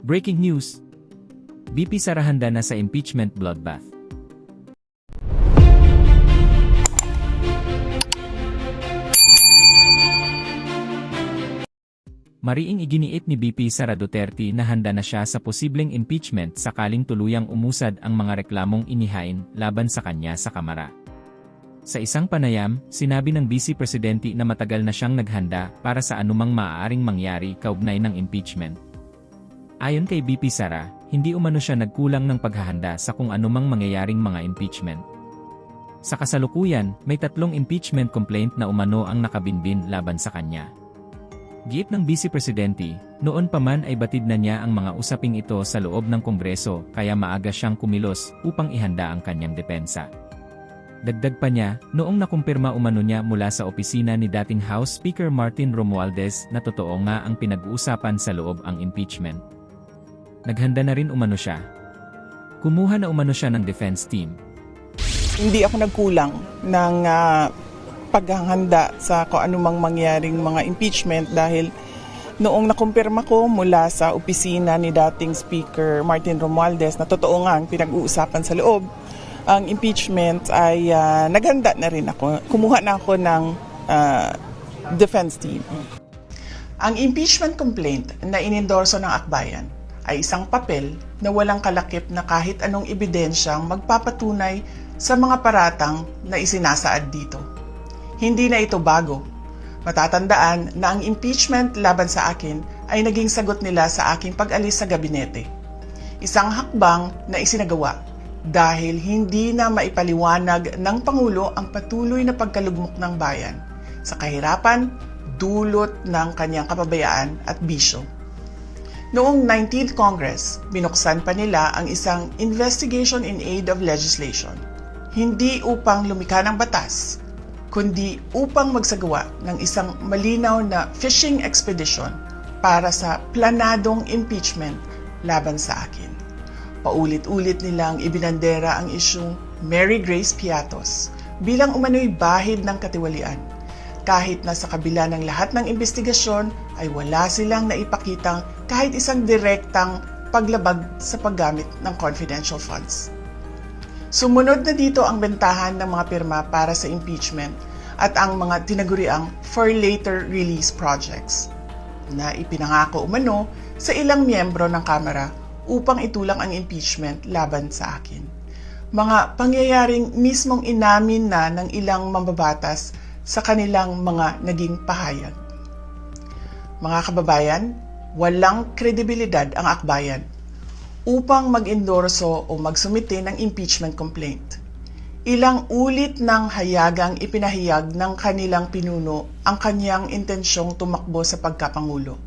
Breaking news! BP Sara handa na sa impeachment bloodbath. Mariing iginiit ni BP Sara Duterte na handa na siya sa posibleng impeachment sakaling tuluyang umusad ang mga reklamong inihain laban sa kanya sa Kamara. Sa isang panayam, sinabi ng Vice Presidente na matagal na siyang naghanda para sa anumang maaaring mangyari kaugnay ng impeachment. Ayon kay BP Sara, hindi umano siya nagkulang ng paghahanda sa kung anumang mangyayaring mga impeachment. Sa kasalukuyan, may 3 impeachment complaint na umano ang nakabinbin laban sa kanya. Giit ng Vice Presidente, noon pa man ay batid na niya ang mga usaping ito sa loob ng Kongreso kaya maaga siyang kumilos upang ihanda ang kanyang depensa. Dagdag pa niya, noong nakumpirma umano niya mula sa opisina ni dating House Speaker Martin Romualdez na totoo nga ang pinag-uusapan sa loob ang impeachment. Naghanda na rin umano siya. Kumuha na umano siya ng defense team. Hindi ako nagkulang ng paghahanda sa kung anumang mangyaring mga impeachment dahil noong nakumpirma ko mula sa opisina ni dating Speaker Martin Romualdez na totoo nga ang pinag-uusapan sa loob, ang impeachment ay naghanda na rin ako. Kumuha na ako ng defense team. Ang impeachment complaint na inendorso ng akbayan ay isang papel na walang kalakip na kahit anong ebidensyang magpapatunay sa mga paratang na isinasaad dito. Hindi na ito bago. Matatandaan na ang impeachment laban sa akin ay naging sagot nila sa aking pag-alis sa gabinete. Isang hakbang na isinagawa dahil hindi na maipaliwanag ng Pangulo ang patuloy na pagkalugmok ng bayan sa kahirapan dulot ng kanyang kapabayaan at bisyo. Noong 19th Congress, binuksan pa nila ang isang Investigation in Aid of Legislation. Hindi upang lumikha ng batas, kundi upang magsagawa ng isang malinaw na fishing expedition para sa planadong impeachment laban sa akin. Paulit-ulit nilang ibinandera ang isyung Mary Grace Piatos bilang umano'y bahid ng katiwalian. Kahit na sa kabila ng lahat ng investigasyon ay wala silang naipakitang kahit isang direktang paglabag sa paggamit ng confidential funds. Sumunod na dito ang bentahan ng mga pirma para sa impeachment at ang mga tinaguriang for later release projects na ipinangako umano sa ilang miyembro ng Kamara upang itulang ang impeachment laban sa akin. Mga pangyayaring mismong inamin na ng ilang mambabatas sa kanilang mga naging pahayag. Mga kababayan, walang kredibilidad ang akbayan upang mag-endorso o magsumite ng impeachment complaint. Ilang ulit ng hayagang ipinahayag ng kanilang pinuno ang kanyang intensyong tumakbo sa pagkapangulo.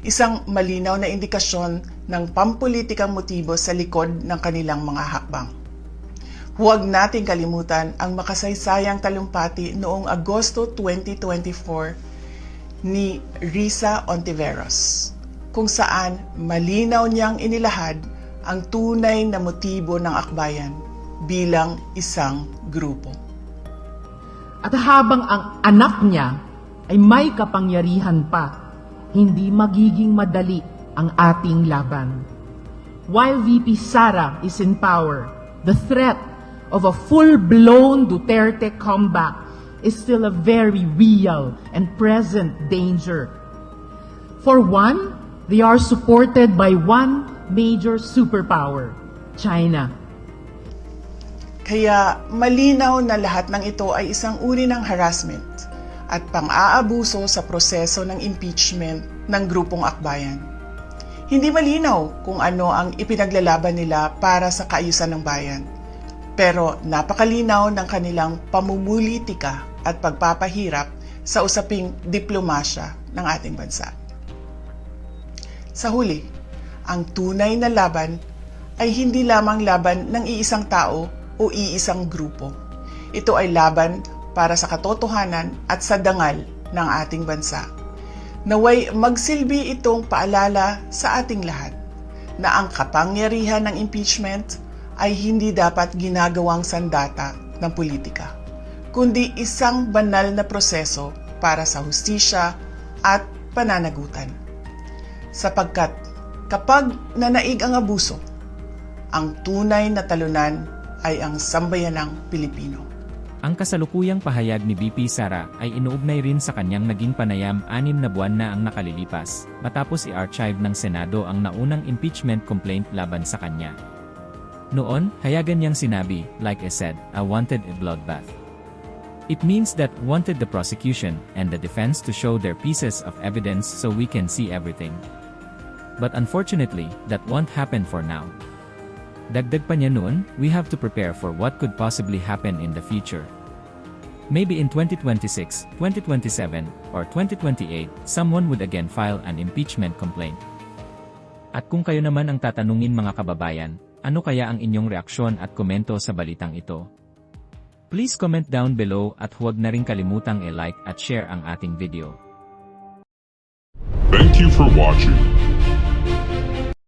Isang malinaw na indikasyon ng pampulitikang motibo sa likod ng kanilang mga hakbang. Huwag nating kalimutan ang makasaysayang talumpati noong Agosto 2024 ni Risa Ontiveros, kung saan malinaw niyang inilahad ang tunay na motibo ng akbayan bilang isang grupo. At habang ang anak niya ay may kapangyarihan pa, hindi magiging madali ang ating laban. While VP Sara is in power, the threat of a full-blown Duterte comeback is still a very real and present danger. For one, they are supported by one major superpower, China. Kaya malinaw na lahat ng ito ay isang uri ng harassment at pang-aabuso sa proseso ng impeachment ng grupong akbayan. Hindi malinaw kung ano ang ipinaglalaban nila para sa kaayusan ng bayan, pero napakalinaw ng kanilang pamumulitika at pagpapahirap sa usaping diplomasya ng ating bansa. Sa huli, ang tunay na laban ay hindi lamang laban ng iisang tao o iisang grupo. Ito ay laban para sa katotohanan at sa dangal ng ating bansa. Naway magsilbi itong paalala sa ating lahat na ang kapangyarihan ng impeachment ay hindi dapat ginagawang sandata ng politika, kundi isang banal na proseso para sa hustisya at pananagutan. Sapagkat Kapag nanaig ang abuso, ang tunay na talunan ay ang sambayanang Pilipino. Ang kasalukuyang pahayag ni VP Sara ay inuugnay rin sa kanyang naging panayam 6 na buwan na ang nakalilipas, matapos i-archive ng Senado ang naunang impeachment complaint laban sa kanya. Noon, hayagan niyang sinabi, like I said, I wanted a bloodbath. It means that wanted the prosecution and the defense to show their pieces of evidence so we can see everything. But unfortunately, that won't happen for now. Dagdag pa niya noon, we have to prepare for what could possibly happen in the future. Maybe in 2026, 2027, or 2028, someone would again file an impeachment complaint. At kung kayo naman ang tatanungin mga kababayan, ano kaya ang inyong reaksyon at komento sa balitang ito? Please comment down below at huwag na rin kalimutang i-like at share ang ating video. Thank you for watching.